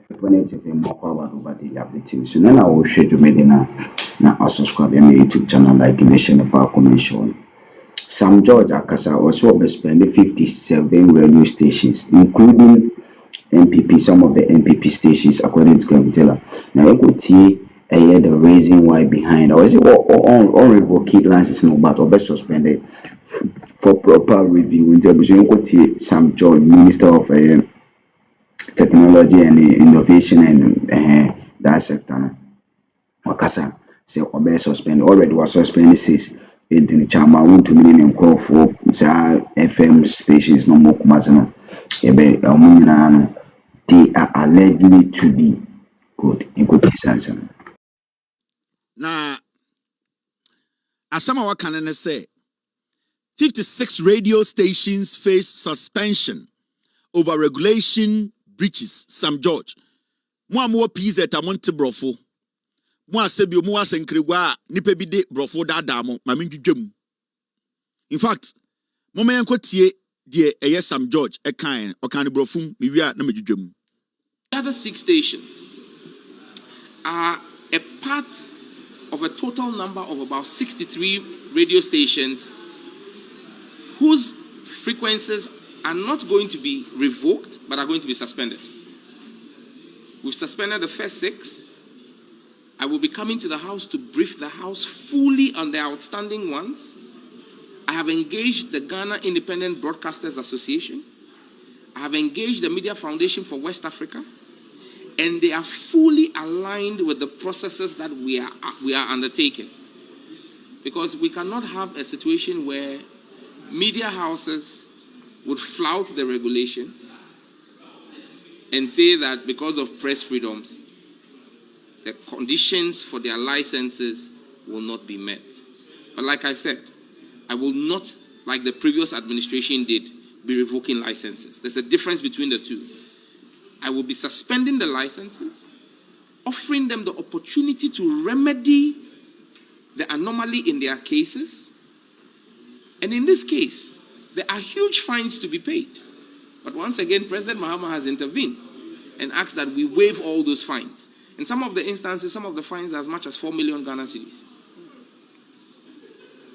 Definitely more power over the updating. So now I will share to me na subscribe to my YouTube channel like nation of our commission. Sam George Akasa also spending 57 radio stations, including MPP, some of the MPP stations, according to Kelvin. Now you could see the reason why behind. Or is it all revoked license no but or best suspended for proper review. In terms you could see Sam George, Minister of Technology and Innovation and that sector. No? Wakasa say obey suspend already was suspended says into chama Wontumi ne nkurɔfoɔ saa FM stations no more kumase no ebe ɔmo nyinaa no they are allegedly to be good in good sense. Na asama wakane ne say 56 radio stations face suspension over regulation breaches. Sam George mo amoa PZ amonte brofo mo asebi mo asenkregwa a nipa bi de brofo dada mo ma mentwedwam. In fact mo men kotie de eye Sam George ekan okan brofum biwia na medwedwam. The other 6 stations are a part of a total number of about 63 radio stations whose frequencies are not going to be revoked but are going to be suspended. We've suspended the first 6. I will be coming to the House to brief the House fully on the outstanding ones. I have engaged the Ghana Independent Broadcasters Association. I have engaged the Media Foundation for West Africa. And they are fully aligned with the processes that we are undertaking. Because we cannot have a situation where media houses would flout the regulation and say that because of press freedoms, the conditions for their licenses will not be met. But like I said, I will not, like the previous administration did, be revoking licenses. There's a difference between the two. I will be suspending the licenses, offering them the opportunity to remedy the anomaly in their cases. And in this case, there are huge fines to be paid. But once again, President Mahama has intervened and asked that we waive all those fines. In some of the instances, some of the fines are as much as 4 million Ghana cedis.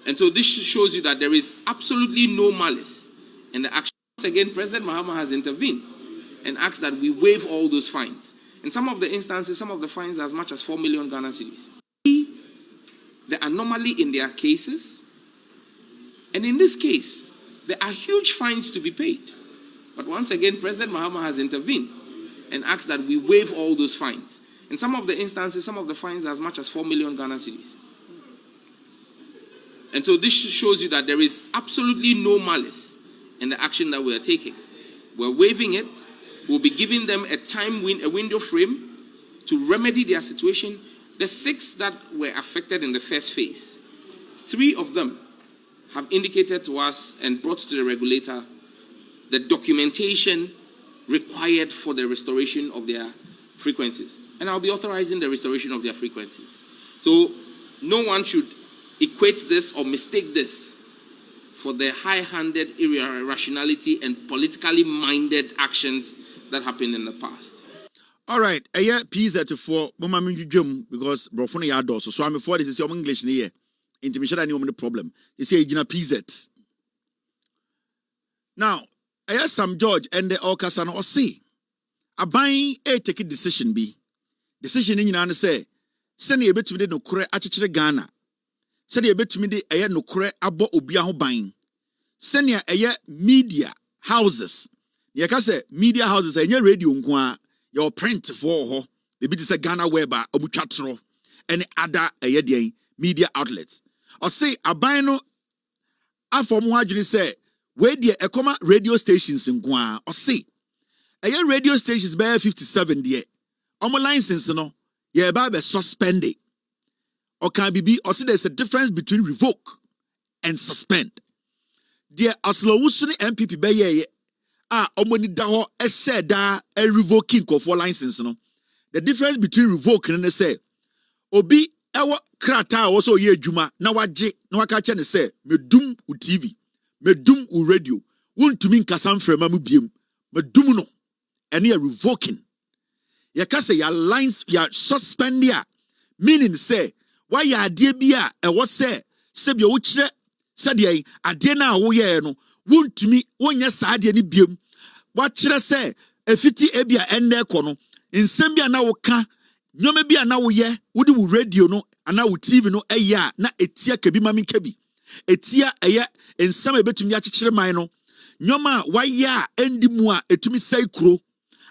And so this shows you that there is absolutely no malice in the action. Once again, President Mahama has intervened and asked that we waive all those fines. In some of the instances, some of the fines are as much as 4 million Ghana cedis. The anomaly in their cases. And in this case, there are huge fines to be paid. But once again, President Mahama has intervened and asked that we waive all those fines. In some of the instances, some of the fines are as much as 4 million Ghana cedis. And so this shows you that there is absolutely no malice in the action that we are taking. We're waiving it. We'll be giving them a window frame to remedy their situation. The 6 that were affected in the first phase, 3 of them have indicated to us and brought to the regulator the documentation required for the restoration of their frequencies. And I'll be authorizing the restoration of their frequencies. So no one should equate this or mistake this for the high-handed irrationality and politically minded actions that happened in the past. All right, PZ4 mama minjum because brofo ya do so am for this is your English ne here. Intimation any woman problem. You say gina PZ. Now, Sam George and the Okasa no say aban take a decision be. Decision in nyina say send ye betumi de no kore akekere Ghana. Send ye betumi de no kore abo obi ho ban. Send ye media houses. Ye ka say media houses enye radio nko a your print for ho. They be say Ghana Weber obutwatro any other media outlets. Or say aban no afom ho adwene say we de Akroma radio stations nko a or say radio stations be 57 there. Omo license no ye ba be suspended. Or can be or say there's a difference between revoke and suspend. There aslo wusuni MPP be ye omo ni da ho e share da revoking for license no. The difference between revoke and say obi ewo krata wo so ye adwuma na waje na waka che ne say medum u TV medum u radio wontumi nkasa mframa mu biem medum no ene revoking. ya kase ya lines ya suspend ya meaning say why ya ade bia e wo say bi wo kire se de ade na wo ye no wontumi wonye saa ade ni biem wa kire se efiti ebia enne ko no nsem bia na wo ka nyoma bia na wo ye wo di wo radio no ana wo TV no eya na etia kabi mami kabi etia eye nsem ebetumi akyekyere man no nyoma wa ya endi mu a etumi sai kuro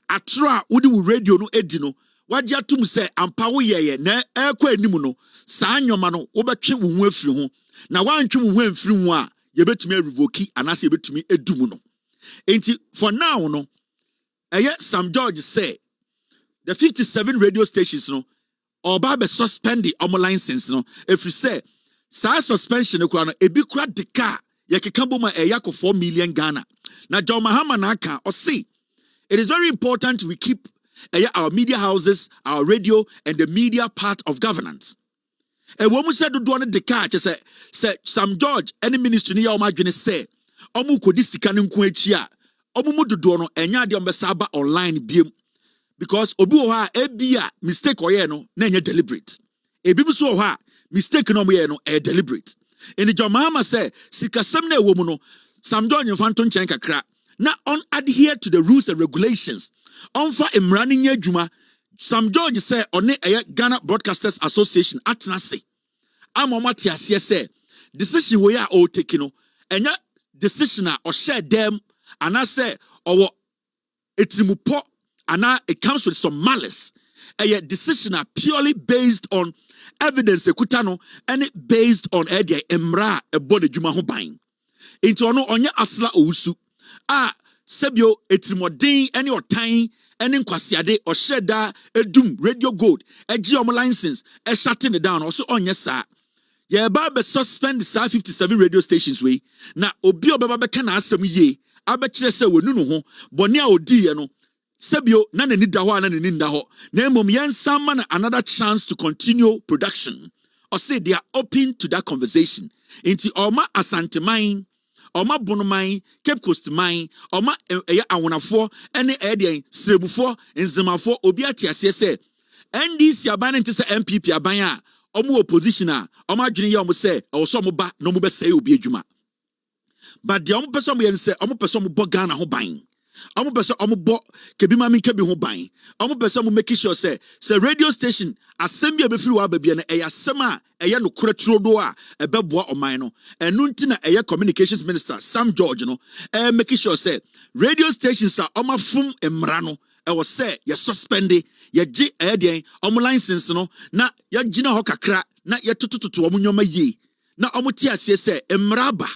atro a wo di wo radio no edi no wagye atum se ampa wo yeye na ekwa anim no saa nyoma no wo betwe wo hu afiri ho na wantwe wo hu afiri ho a ye betumi revoke anase ye betumi edum no enti for now no Sam George say the 57 radio stations no oba be suspend the license no if you say sa suspension no no ebi kura deka ye keka boma eyako 4 million Ghana na John Mahama na aka o see it is very important we keep our media houses, our radio, and the media part of governance. And when we said do one the catch, say Sam George, any ministry near my gonna say, Omu could this canon quenchia, Omu do no, and ya the ambassador online beam because Obuha ebia mistake or no, nanya deliberate. A bibuso ha mistake no no deliberate. And the John Mahama say, Sika Samne woman, Sam George and Phantom Chanka crack. Now, adhere to the rules and regulations. On for running your juma, Sam George say on the Ghana Broadcasters Association at Nasi. I'm on Matia say decision we are all taking, and that decision or share them, and I say, or it's mupo, and it comes with some malice. A decision are purely based on evidence, kutano, and it based on Edia Emra, a body juma ho buying. Into ono onye asla ousu. Sebio etimodin any or time any nkwasiade or sheda edum radio gold license shutting it down also on yes sir ye ba be suspend the 57 radio stations we na obi obeba be kana asem ye abekire se wonu no ho bone a odi ye no sebio na nani da ho na nani nda ho na emom yensa ma na another chance to continue production or say they are open to that conversation into Oma Asante mine Oma Bonomai, Cape Coast mine, Oma Awonafo, any Edian, Srebufo, and Zemafo, Obiati say, NDC abaning to say MPP abaya, Omu oppositioner, Oma Junior mu say, or some ba no mu be say obi adwuma. But the omu person we say, omu person mu bo Ghana ho ban. Omu person omu bo kebi mami kebi ho ban. Omu person mu make sure say radio station assembly be free wa baby na asema no kure trodo a ebeboa oman no enu nti na communications minister Sam George no make sure say radio stations are omafum emra no was say ye suspend ye gi den license no na ye gina ho kakra na ye totototo omo nyoma yi na omo ti ase say emra ba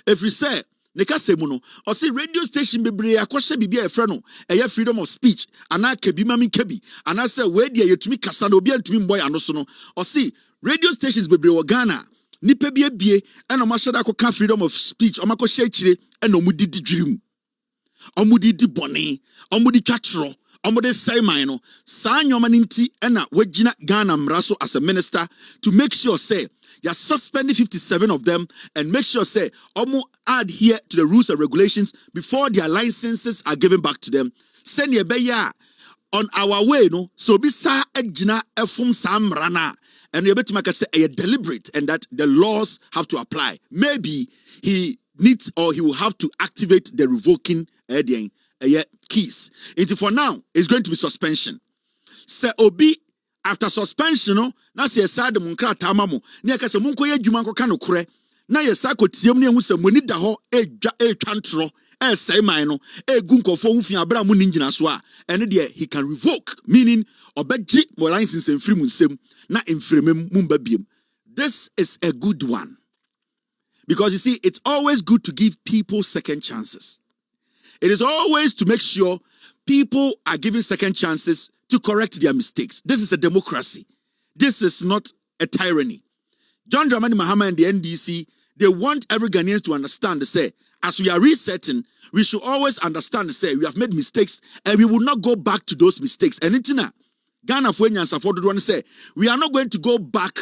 if you say Nekasemu no or see radio station bebre akoshe bibia efre no freedom of speech ana kebi mami kebi ana say we dia yetumi kasa na obi antumi mboy ano so no or see radio stations bebre wo Ghana nipa bie and o mashada akoka freedom of speech o makoshe chire and o mudidi dwirim o mudidi bone o mudi twatro o mudi say man no saa nyoma nti na wagina Ghana mraso as a minister to make sure say you suspending 57 of them and make sure say adhere to the rules and regulations before their licenses are given back to them. Send ye beya on our way, no. So be sa ejina efum sam rana and you bet to say a deliberate and that the laws have to apply. Maybe he needs or he will have to activate the revoking keys. And for now, it's going to be suspension. Say obi. After suspension, no, na se yesa de munkra tamamo, na yaka se munko ye dwuma nkoka no kore, na yesa kotiem ne hu se moni da ho twantro, say man no, gu nkofo hu fia bra mu ni ngina so a, ene de he can revoke, meaning obegye mo license emfiri mu nsem, na emfiremem mu mba biem. This is a good one. Because you see, it's always good to give people second chances. It is always to make sure people are given second chances to correct their mistakes. This is a democracy. This is not a tyranny. John Dramani Mahama and the NDC, they want every Ghanaian to understand, say, as we are resetting, we should always understand, say, we have made mistakes and we will not go back to those mistakes. And itina, Ghana for Nyansa say, we are not going to go back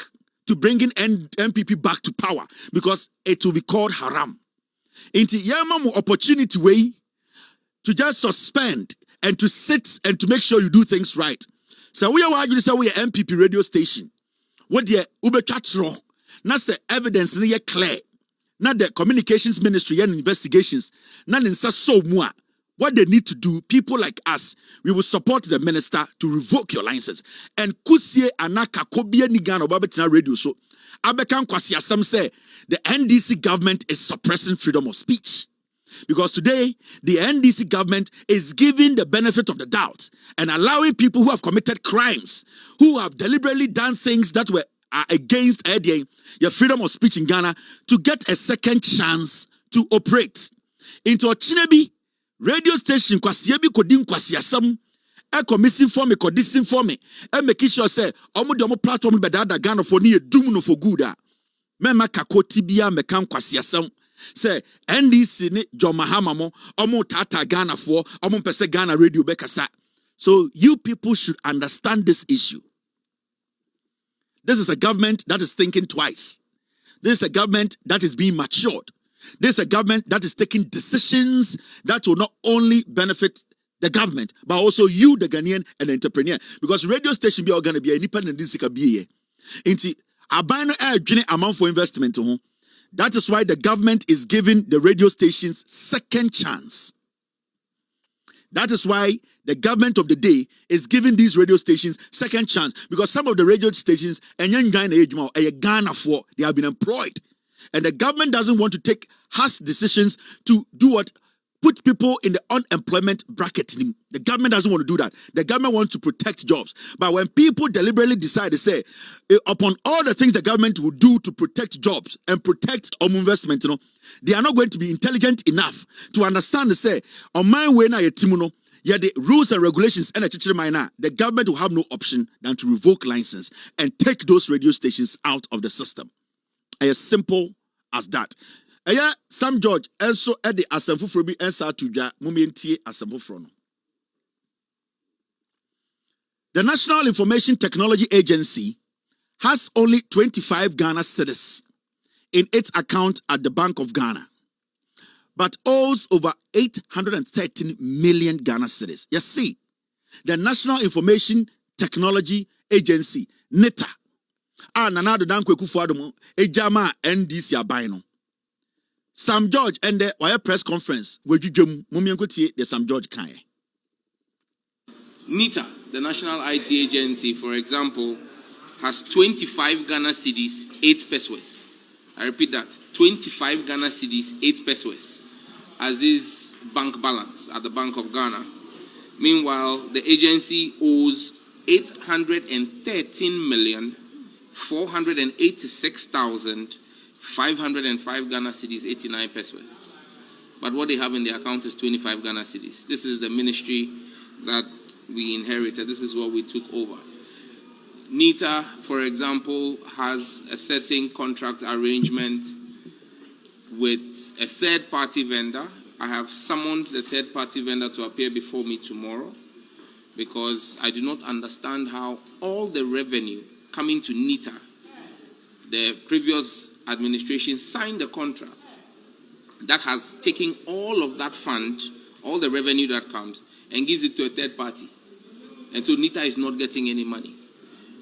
to bringing MPP back to power because it will be called haram. Inti yama mo opportunity way to just suspend and to sit and to make sure you do things right. So we are arguing say we are MPP radio station. What the ubekatro? That's the evidence na clear. Not the communications ministry and investigations. Not in so more. What they need to do, people like us, we will support the minister to revoke your license. And kusie anaka kobie nigano babetina radio so. Abekan kwasi asam say the NDC government is suppressing freedom of speech. Because today, the NDC government is giving the benefit of the doubt and allowing people who have committed crimes, who have deliberately done things that were against your freedom of speech in Ghana, to get a second chance to operate. Into a Chinebi radio station, kwasiebi kodin kwasiasam, missing for me, kodissing for me, and making sure say, omo platform bedada Ghana for ni doom no for good. Mema kako tibia mekan kwasiasam. Say NDC ni John Mahama mo omo tata Ghana for omo pese Ghana radio bekasa. So you people should understand this issue. This is a government that is thinking twice. This is a government that is being matured. This is a government that is taking decisions that will not only benefit the government, but also you, the Ghanaian and the entrepreneur. Because radio station be going to be independent. Inti abano air gene amount for investment. That is why the government is giving the radio stations second chance. That is why the government of the day is giving these radio stations second chance. Because some of the radio stations, they have been employed. And the government doesn't want to take harsh decisions to do what? Put people in the unemployment bracket. The government doesn't want to do that. The government wants to protect jobs. But when people deliberately decide to say, upon all the things the government will do to protect jobs and protect investment, they are not going to be intelligent enough to understand to say, on my way now, the rules and regulations and the government will have no option than to revoke license and take those radio stations out of the system. As simple as that. Sam George also at the Asamfu Frobi and Satuja Mumientie Asamfu Frono. The National Information Technology Agency has only 25 Ghana cedis in its account at the Bank of Ghana, but owes over 813 million Ghana cedis. You see, the National Information Technology Agency, NITA, Nanado Dankweku Fuadomo, Ejama NDC Abaino. Sam George and the press conference where you the Sam George Kanye. NITA, the National IT Agency, for example, has 25 Ghana cedis, 8 pesos. I repeat that, 25 Ghana cedis, 8 pesos, as is bank balance at the Bank of Ghana. Meanwhile, the agency owes 813,486,505 Ghana cedis, 89 pesos. But what they have in their account is 25 Ghana cedis. This is the ministry that we inherited. This is what we took over. NITA, for example, has a certain contract arrangement with a third-party vendor. I have summoned the third-party vendor to appear before me tomorrow because I do not understand how all the revenue coming to NITA, the previous administration signed a contract that has taken all of that fund, all the revenue that comes, and gives it to a third party. And so NITA is not getting any money.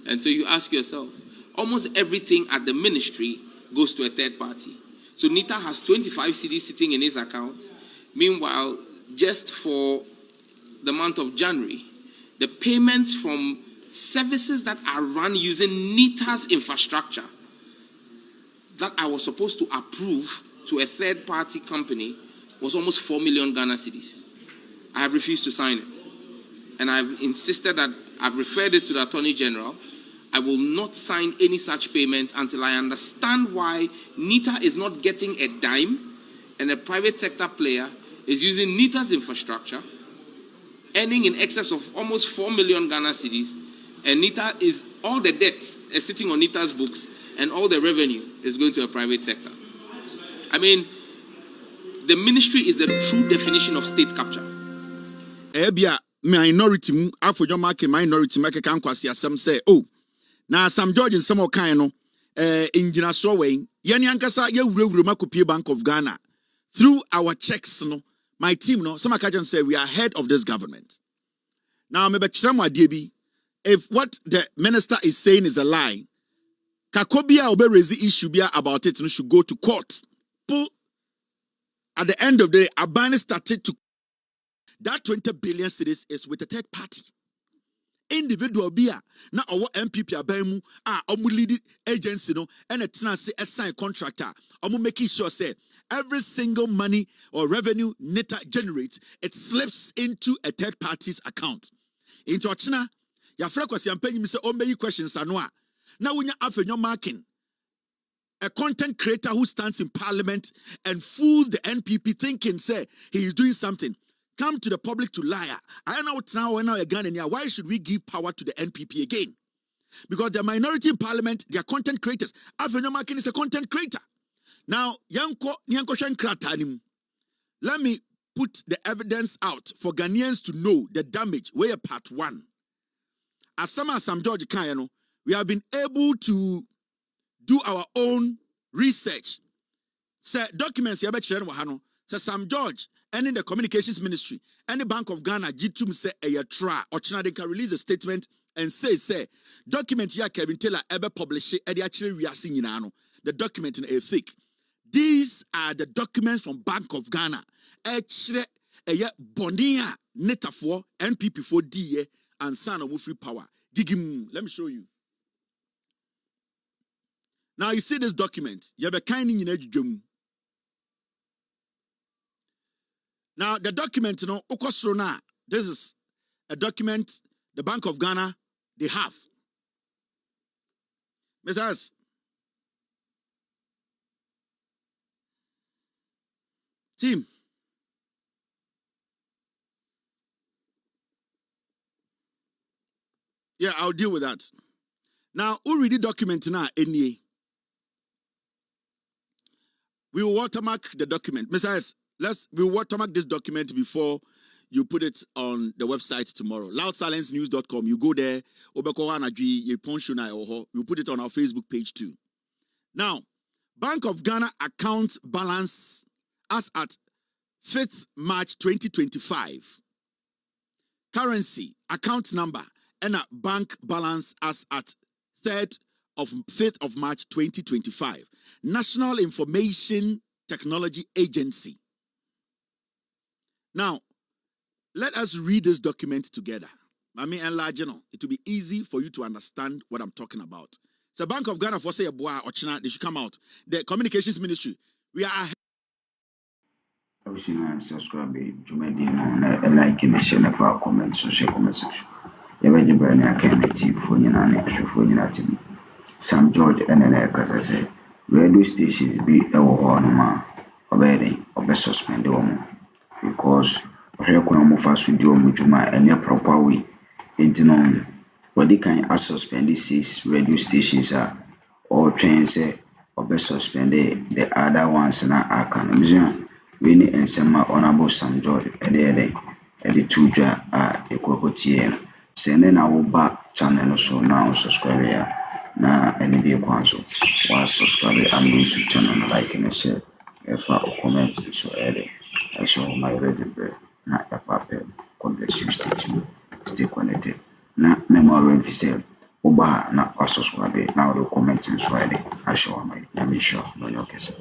And so you ask yourself, almost everything at the ministry goes to a third party. So NITA has 25 cedis sitting in his account. Meanwhile, just for the month of January, the payments from services that are run using NITA's infrastructure that I was supposed to approve to a third-party company was almost 4 million Ghana cedis. I have refused to sign it. And I've insisted that I've referred it to the Attorney General. I will not sign any such payments until I understand why NITA is not getting a dime and a private sector player is using NITA's infrastructure, earning in excess of almost 4 million Ghana cedis, and NITA is, all the debt is sitting on NITA's books, and all the revenue is going to a private sector. I mean, the ministry is the true definition of state capture. Ebia minority after your market minority market can kwasi asem say oh na Sam George in some kind no engineer so way yani ankasa ye wurewure makopie Bank of Ghana through our checks no my team no some occasion say we are ahead of this government. Now, maybe Chiramu if what the minister is saying is a lie, Kakobia obe raise issue about it and should go to court. At the end of the day, Abani started to that 20 billion cedis is with a third party. Individual beer na our MPP abemu lead agency no and a sign contractor making sure say every single money or revenue NITA generates it slips into a third party's account. Into Achina, your frequency and paying me say questions anwa. Now when you have your marking a content creator who stands in parliament and fools the NPP thinking say he is doing something. Come to the public to liar. I know now again and why should we give power to the NPP again? Because the minority in parliament, they are content creators. Afenyomakin is a content creator. Now, Yanko Shankratanim. Let me put the evidence out for Ghanaians to know the damage. We're part one. As some George Kayano, we have been able to do our own research. Say documents say Sam George and in the communications ministry and the Bank of Ghana G2 say a try or China they can release a statement and say document here Kelvin Taylor ever publish it actually we are seeing the document in a fake. These are the documents from Bank of Ghana. Actually a bondia NITA for NPP for DA and son of free power. Gigim, let me show you. Now you see this document. You have a kind in your now, the document, this is a document the Bank of Ghana, they have. Mr. Team. Yeah, I'll deal with that. Now, who read the document now, NITA? We will watermark the document. Mr. S, we'll watermark this document before you put it on the website tomorrow. Loudsilencenews.com. You go there. We'll put it on our Facebook page too. Now, Bank of Ghana account balance as at 5th March 2025. Currency account number and a bank balance as at 5th of March 2025. National Information Technology Agency. Now, let us read this document together. I mean, enlarge, it will be easy for you to understand what I'm talking about. So, Bank of Ghana for say a boy or China, they should come out. The communications ministry, we are. Subscribe to my like and share for comments, social comment section. You may be burning a can TV for you and Sam George and NITA radio stations be a war or suspend because any proper way into but they can suspend 6 radio stations or trains or suspend the other ones na can we need and some honorable Sam George at the 2 a sending our back channel so now subscribe here na any day kwanzo wa subscribe on YouTube channel like and share if I comment so early I show my ready bread na papa God bless you stay connected na memory if say oba na subscribe na o comment so early I show my na me sure no your case